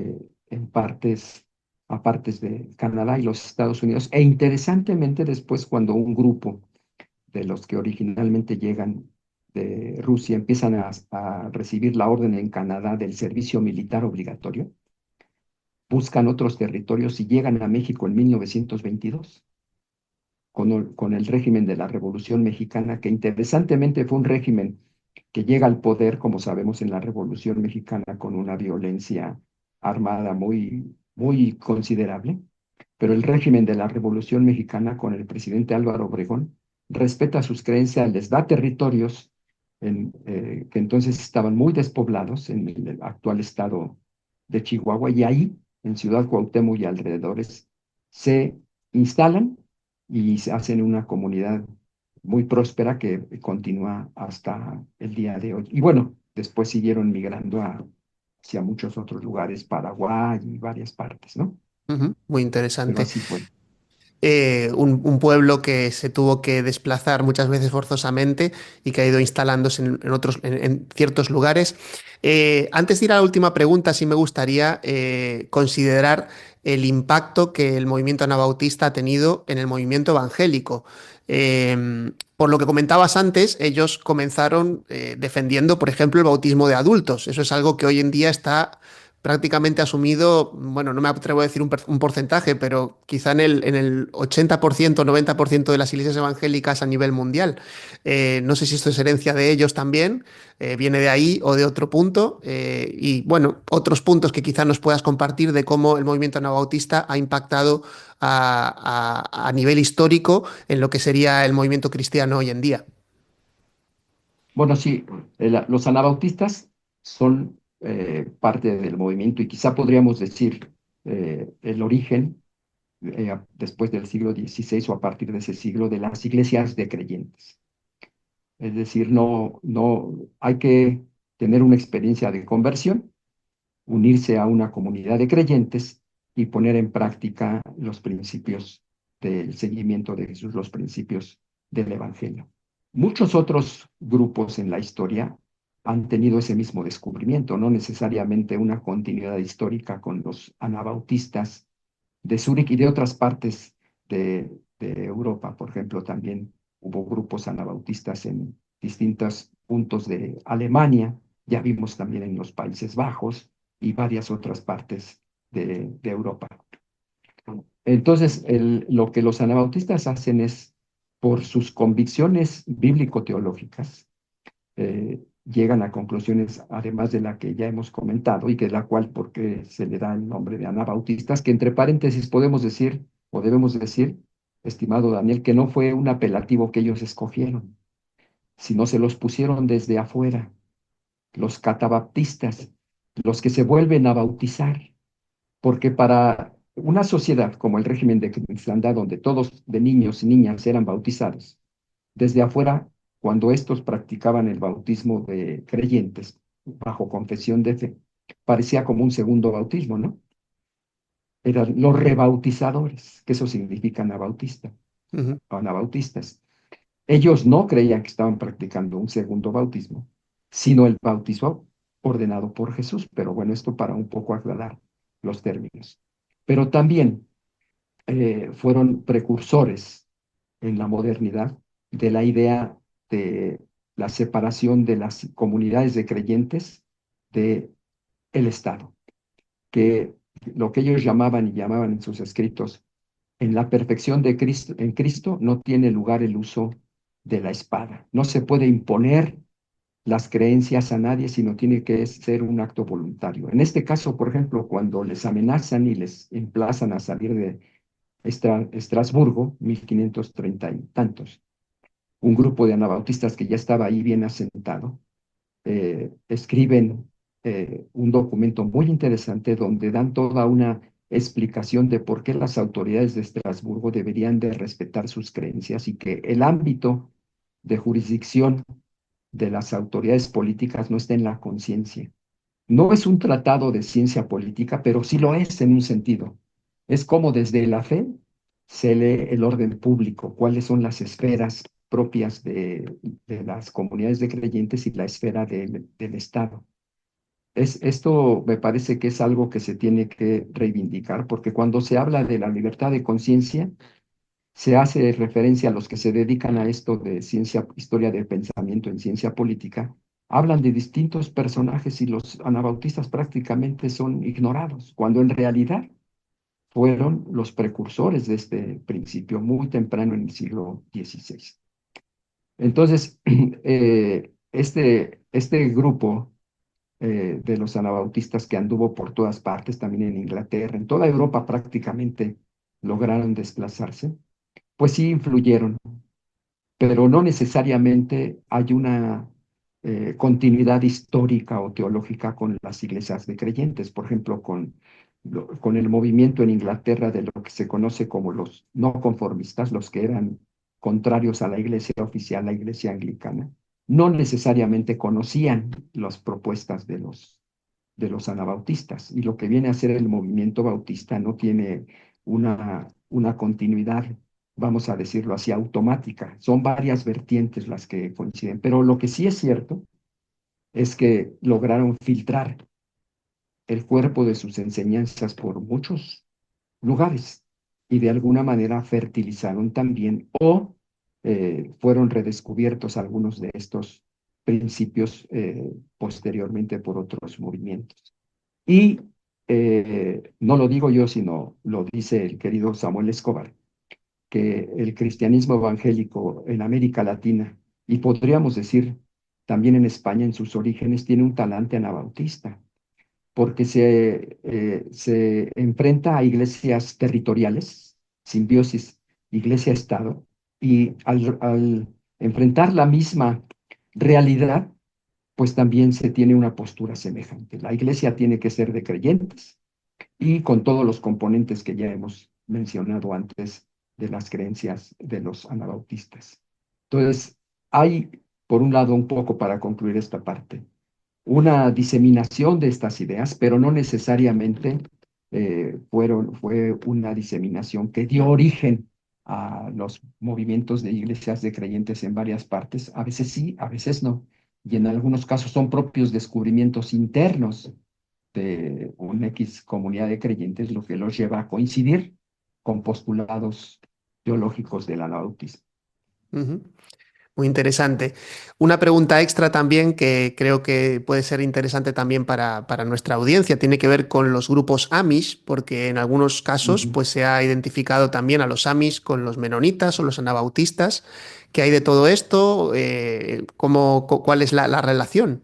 en partes, a partes de Canadá y los Estados Unidos. E interesantemente, después cuando un grupo de los que originalmente llegan de Rusia empiezan a recibir la orden en Canadá del servicio militar obligatorio, buscan otros territorios y llegan a México en 1922 con el régimen de la Revolución Mexicana, que interesantemente fue un régimen que llega al poder, como sabemos, en la Revolución Mexicana con una violencia armada muy, muy considerable, pero el régimen de la Revolución Mexicana con el presidente Álvaro Obregón respeta sus creencias, les da territorios que entonces estaban muy despoblados en el actual estado de Chihuahua y ahí, en Ciudad Cuauhtémoc y alrededores, se instalan y se hacen una comunidad muy próspera que continúa hasta el día de hoy. Y bueno, después siguieron migrando hacia muchos otros lugares, Paraguay y varias partes, ¿no? ujú, muy Pero interesante. así fue. Un pueblo que se tuvo que desplazar muchas veces forzosamente y que ha ido instalándose en otros, en ciertos lugares. Antes de ir a la última pregunta, sí me gustaría considerar el impacto que el movimiento anabautista ha tenido en el movimiento evangélico. Por lo que comentabas antes, ellos comenzaron defendiendo, por ejemplo, el bautismo de adultos. Eso es algo que hoy en día está prácticamente asumido, bueno, no me atrevo a decir un porcentaje, pero quizá en el 80%, 90% de las iglesias evangélicas a nivel mundial. No sé si esto es herencia de ellos también, viene de ahí o de otro punto. Y bueno, otros puntos que quizá nos puedas compartir de cómo el movimiento anabautista ha impactado a nivel histórico en lo que sería el movimiento cristiano hoy en día. Bueno, sí, los anabautistas son parte del movimiento y quizá podríamos decir el origen, después del siglo XVI o a partir de ese siglo, de las iglesias de creyentes. Es decir, no hay que tener una experiencia de conversión, unirse a una comunidad de creyentes y poner en práctica los principios del seguimiento de Jesús, los principios del Evangelio. Muchos otros grupos en la historia han tenido ese mismo descubrimiento, no necesariamente una continuidad histórica con los anabautistas de Zúrich y de otras partes de Europa. Por ejemplo, también hubo grupos anabautistas en distintos puntos de Alemania, ya vimos también en los Países Bajos y varias otras partes de Europa. Entonces, lo que los anabautistas hacen es, por sus convicciones bíblico-teológicas, llegan a conclusiones, además de la que ya hemos comentado, y que es la cual, porque se le da el nombre de anabautistas, que entre paréntesis podemos decir, o debemos decir, estimado Daniel, que no fue un apelativo que ellos escogieron, sino se los pusieron desde afuera, los catabaptistas, los que se vuelven a bautizar, porque para una sociedad como el régimen de cristiandad, donde todos de niños y niñas eran bautizados, desde afuera, cuando estos practicaban el bautismo de creyentes bajo confesión de fe, parecía como un segundo bautismo, ¿no? Eran los rebautizadores, que eso significa anabautista, Ujú. o anabautistas. Ellos no creían que estaban practicando un segundo bautismo, sino el bautismo ordenado por Jesús. Pero bueno, esto para un poco aclarar los términos. Pero también fueron precursores en la modernidad de la idea de la separación de las comunidades de creyentes de el Estado, que lo que ellos llamaban y llamaban en sus escritos, en la perfección de Cristo, en Cristo no tiene lugar el uso de la espada. No se puede imponer las creencias a nadie, sino tiene que ser un acto voluntario. En este caso, por ejemplo, cuando les amenazan y les emplazan a salir de Estrasburgo, 1530 y tantos, un grupo de anabautistas que ya estaba ahí bien asentado, escriben un documento muy interesante donde dan toda una explicación de por qué las autoridades de Estrasburgo deberían de respetar sus creencias y que el ámbito de jurisdicción de las autoridades políticas no está en la conciencia. No es un tratado de ciencia política, pero sí lo es en un sentido. Es como desde la fe se lee el orden público, cuáles son las esferas propias de las comunidades de creyentes y la esfera del Estado. Esto me parece que es algo que se tiene que reivindicar, porque cuando se habla de la libertad de conciencia, se hace referencia a los que se dedican a esto de ciencia, historia del pensamiento en ciencia política, hablan de distintos personajes y los anabautistas prácticamente son ignorados, cuando en realidad fueron los precursores de este principio muy temprano en el siglo XVI. Entonces, este grupo de los anabautistas que anduvo por todas partes, también en Inglaterra, en toda Europa prácticamente lograron desplazarse, pues sí influyeron, pero no necesariamente hay una continuidad histórica o teológica con las iglesias de creyentes. Por ejemplo, con el movimiento en Inglaterra de lo que se conoce como los no conformistas, los que eran contrarios a la iglesia oficial, la iglesia anglicana, no necesariamente conocían las propuestas de los anabautistas. Y lo que viene a ser el movimiento bautista no tiene una continuidad, vamos a decirlo así, automática. Son varias vertientes las que coinciden. Pero lo que sí es cierto es que lograron filtrar el cuerpo de sus enseñanzas por muchos lugares y de alguna manera fertilizaron también o fueron redescubiertos algunos de estos principios posteriormente por otros movimientos. Y no lo digo yo, sino lo dice el querido Samuel Escobar, que el cristianismo evangélico en América Latina, y podríamos decir también en España en sus orígenes, tiene un talante anabautista, porque se enfrenta a iglesias territoriales, simbiosis iglesia-estado, y al enfrentar la misma realidad, pues también se tiene una postura semejante. La iglesia tiene que ser de creyentes y con todos los componentes que ya hemos mencionado antes de las creencias de los anabautistas. Entonces, hay, por un lado, un poco para concluir esta parte, una diseminación de estas ideas, pero no necesariamente fue una diseminación que dio origen a los movimientos de iglesias de creyentes en varias partes. A veces sí, a veces no. Y en algunos casos son propios descubrimientos internos de una X comunidad de creyentes lo que los lleva a coincidir con postulados teológicos del anabautismo. Ujú. Muy interesante. Una pregunta extra también que creo que puede ser interesante también para nuestra audiencia tiene que ver con los grupos Amish, porque en algunos casos Ujú. pues, se ha identificado también a los Amish con los menonitas o los anabautistas. ¿Qué hay de todo esto? ¿Cuál es la relación?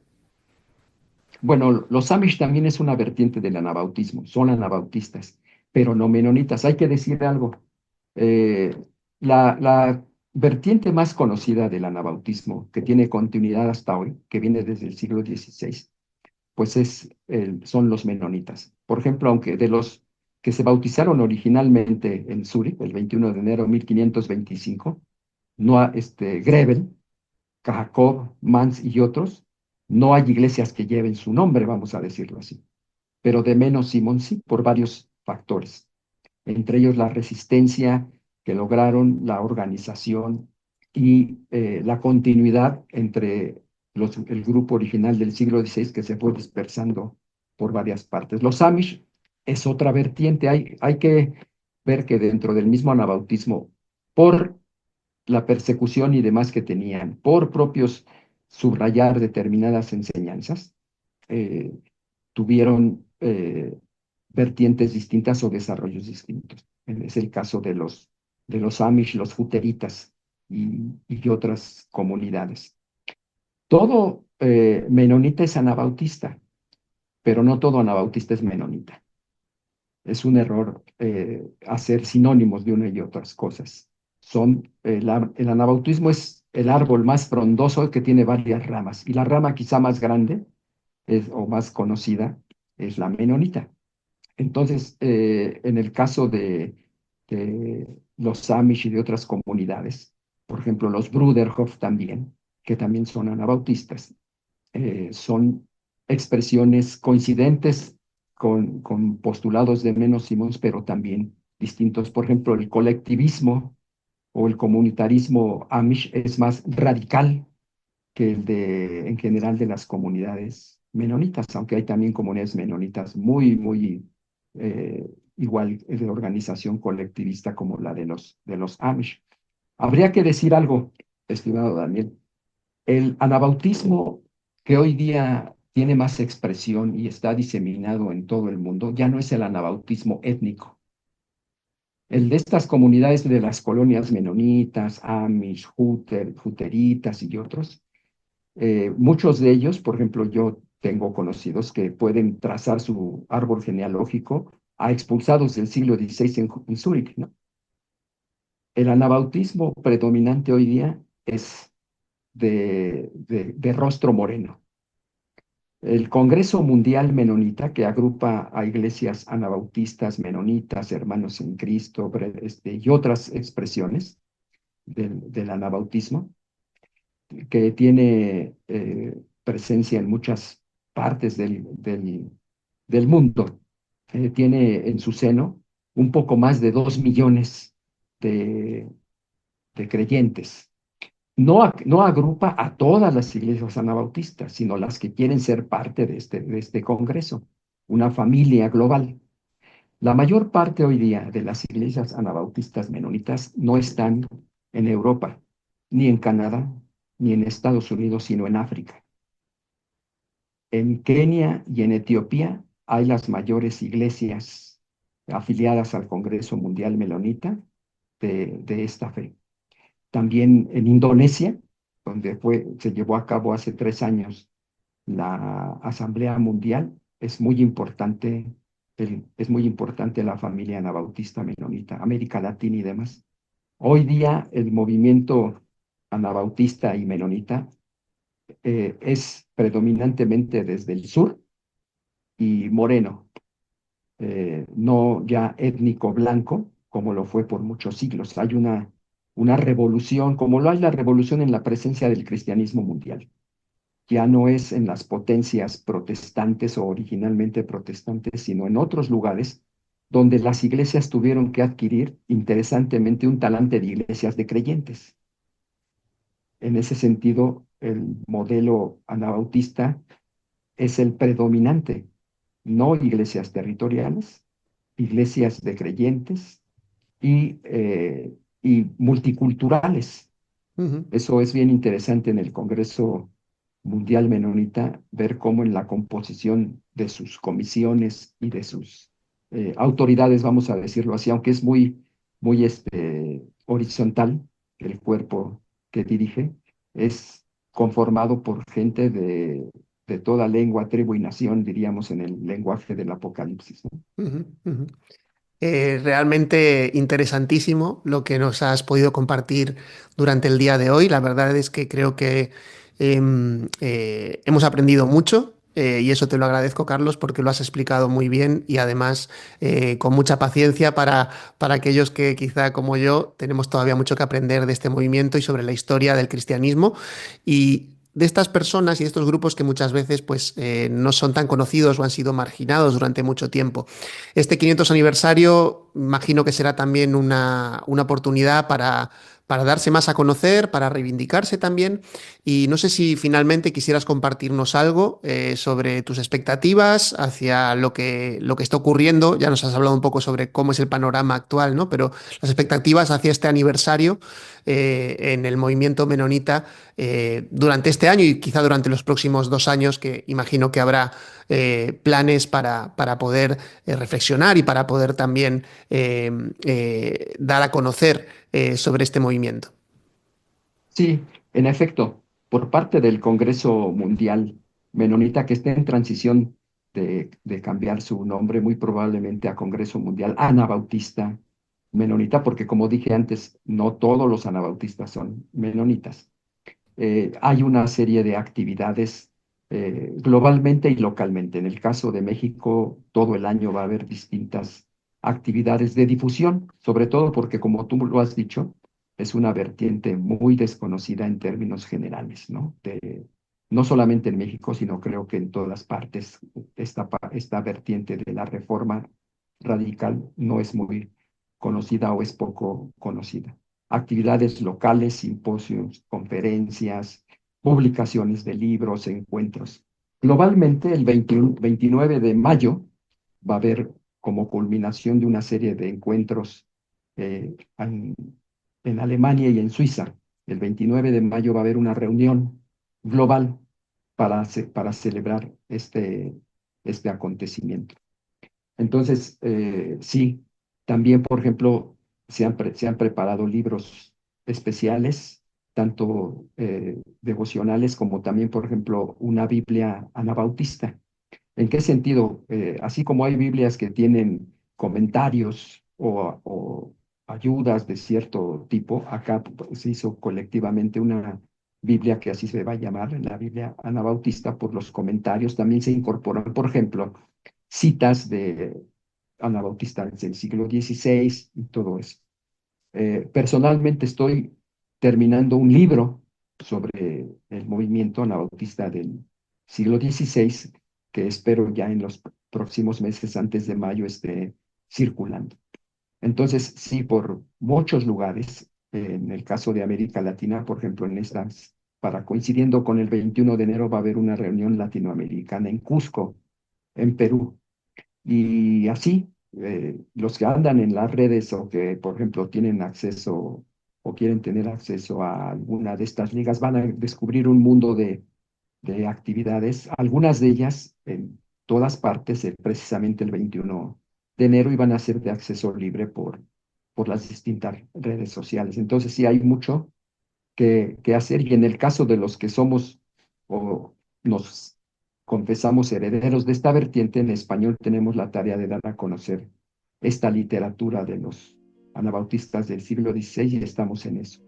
Bueno, los Amish también es una vertiente del anabautismo, son anabautistas, pero no menonitas. Hay que decir algo. eh, la vertiente más conocida del anabautismo, que tiene continuidad hasta hoy, que viene desde el siglo XVI, pues son los menonitas. Por ejemplo, aunque de los que se bautizaron originalmente en Zúrich, el 21 de enero de 1525, no, Grevel, Jacob, Mans y otros, no hay iglesias que lleven su nombre, vamos a decirlo así. Pero de menos Simón sí, por varios factores. Entre ellos la resistencia que lograron, la organización y la continuidad entre el grupo original del siglo XVI que se fue dispersando por varias partes. Los Amish es otra vertiente. Hay que ver que dentro del mismo anabautismo, por la persecución y demás que tenían, por propios subrayar determinadas enseñanzas, eh, tuvieron vertientes distintas o desarrollos distintos. Es el caso de los Amish, los Juteritas y otras comunidades. Todo menonita es anabautista, pero no todo anabautista es menonita. Es un error hacer sinónimos de una y otras cosas. El anabautismo es el árbol más frondoso que tiene varias ramas, y la rama quizá más grande o más conocida es la menonita. Entonces, en el caso de los Amish y de otras comunidades, por ejemplo, los Bruderhof también, que también son anabautistas, son expresiones coincidentes con postulados de menos Simons, pero también distintos. Por ejemplo, el colectivismo o el comunitarismo Amish es más radical que el en general de las comunidades menonitas, aunque hay también comunidades menonitas muy igual de organización colectivista como la de los Amish. Habría que decir algo, estimado Daniel. El anabautismo que hoy día tiene más expresión y está diseminado en todo el mundo ya no es el anabautismo étnico. El de estas comunidades de las colonias menonitas, Amish, Juteritas y otros, muchos de ellos, por ejemplo, yo tengo conocidos que pueden trazar su árbol genealógico a expulsados del siglo XVI en Zúrich, ¿no? El anabautismo predominante hoy día es de rostro moreno. El Congreso Mundial Menonita, que agrupa a iglesias anabautistas, menonitas, hermanos en Cristo, y otras expresiones del anabautismo, que tiene presencia en muchas partes del mundo. Tiene en su seno un poco más de 2 millones de, de creyentes. No agrupa a todas las iglesias anabautistas, sino las que quieren ser parte de este congreso, una familia global. La mayor parte hoy día de las iglesias anabautistas menonitas no están en Europa, ni en Canadá, ni en Estados Unidos, sino en África. En Kenia y en Etiopía hay las mayores iglesias afiliadas al Congreso Mundial Menonita de esta fe. También en Indonesia, donde se llevó a cabo hace 3 años la Asamblea Mundial, es muy importante la familia anabautista menonita, América Latina y demás. Hoy día el movimiento anabautista y menonita es predominantemente desde el sur y moreno, no ya étnico blanco, como lo fue por muchos siglos. Hay una revolución, como lo hay la revolución en la presencia del cristianismo mundial. Ya no es en las potencias protestantes o originalmente protestantes, sino en otros lugares donde las iglesias tuvieron que adquirir, interesantemente, un talante de iglesias de creyentes. En ese sentido, el modelo anabautista es el predominante, no iglesias territoriales, iglesias de creyentes y multiculturales. Ujú, Eso es bien interesante en el Congreso Mundial Menonita, ver cómo en la composición de sus comisiones y de sus autoridades, vamos a decirlo así, aunque es muy horizontal el cuerpo que dirige, es conformado por gente de toda lengua, tribu y nación, diríamos en el lenguaje del Apocalipsis, ¿no? ujú, ujú. Realmente interesantísimo lo que nos has podido compartir durante el día de hoy. La verdad es que creo que hemos aprendido mucho. Y eso te lo agradezco, Carlos, porque lo has explicado muy bien y además con mucha paciencia para aquellos que quizá como yo tenemos todavía mucho que aprender de este movimiento y sobre la historia del cristianismo. Y de estas personas y de estos grupos que muchas veces pues, no son tan conocidos o han sido marginados durante mucho tiempo. Este 500 aniversario imagino que será también una oportunidad para darse más a conocer, para reivindicarse también. Y no sé si finalmente quisieras compartirnos algo sobre tus expectativas hacia lo que está ocurriendo. Ya nos has hablado un poco sobre cómo es el panorama actual, ¿no? Pero las expectativas hacia este aniversario en el movimiento menonita durante este año y quizá durante los próximos 2 años, que imagino que habrá planes para poder reflexionar y para poder también dar a conocer sobre este movimiento. Sí, en efecto, por parte del Congreso Mundial Menonita, que está en transición de cambiar su nombre muy probablemente a Congreso Mundial Anabautista Menonita, porque como dije antes, no todos los anabautistas son menonitas. Hay una serie de actividades globalmente y localmente. En el caso de México, todo el año va a haber distintas actividades de difusión, sobre todo porque, como tú lo has dicho, es una vertiente muy desconocida en términos generales, ¿no? No solamente en México, sino creo que en todas partes esta vertiente de la reforma radical no es muy conocida o es poco conocida. Actividades locales, simposios, conferencias, publicaciones de libros, encuentros. Globalmente, el 29 de mayo va a haber como culminación de una serie de encuentros en Alemania y en Suiza. El 29 de mayo va a haber una reunión global para celebrar este acontecimiento. Entonces, sí, también, por ejemplo, se han preparado libros especiales, tanto devocionales como también, por ejemplo, una Biblia anabautista. ¿En qué sentido? Así como hay Biblias que tienen comentarios o ayudas de cierto tipo, acá se hizo colectivamente una Biblia que así se va a llamar, la Biblia anabautista, por los comentarios. También se incorporan, por ejemplo, citas de anabautistas del siglo XVI y todo eso. Personalmente estoy terminando un libro sobre el movimiento anabautista del siglo XVI que espero ya en los próximos meses, antes de mayo, esté circulando. Entonces, sí, por muchos lugares, en el caso de América Latina, por ejemplo, para coincidiendo con el 21 de enero va a haber una reunión latinoamericana en Cusco, en Perú. Y así, los que andan en las redes o que, por ejemplo, tienen acceso o quieren tener acceso a alguna de estas ligas, van a descubrir un mundo de actividades, algunas de ellas en todas partes, precisamente el 21 de enero, y van a ser de acceso libre por las distintas redes sociales. Entonces, sí hay mucho que hacer, y en el caso de los que somos o nos confesamos herederos de esta vertiente, en español tenemos la tarea de dar a conocer esta literatura de los anabautistas del siglo XVI y estamos en eso.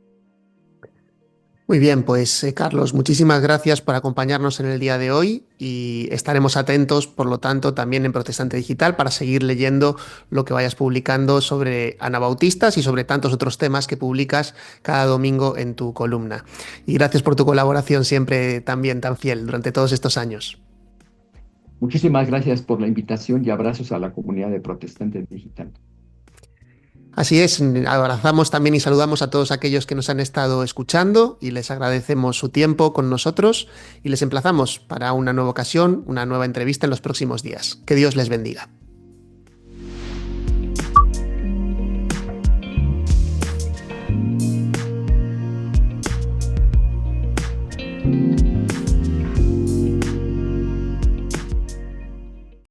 Muy bien, pues Carlos, muchísimas gracias por acompañarnos en el día de hoy y estaremos atentos, por lo tanto, también en Protestante Digital para seguir leyendo lo que vayas publicando sobre anabautistas y sobre tantos otros temas que publicas cada domingo en tu columna. Y gracias por tu colaboración siempre también tan fiel durante todos estos años. Muchísimas gracias por la invitación y abrazos a la comunidad de Protestante Digital. Así es, abrazamos también y saludamos a todos aquellos que nos han estado escuchando y les agradecemos su tiempo con nosotros y les emplazamos para una nueva ocasión, una nueva entrevista en los próximos días. Que Dios les bendiga.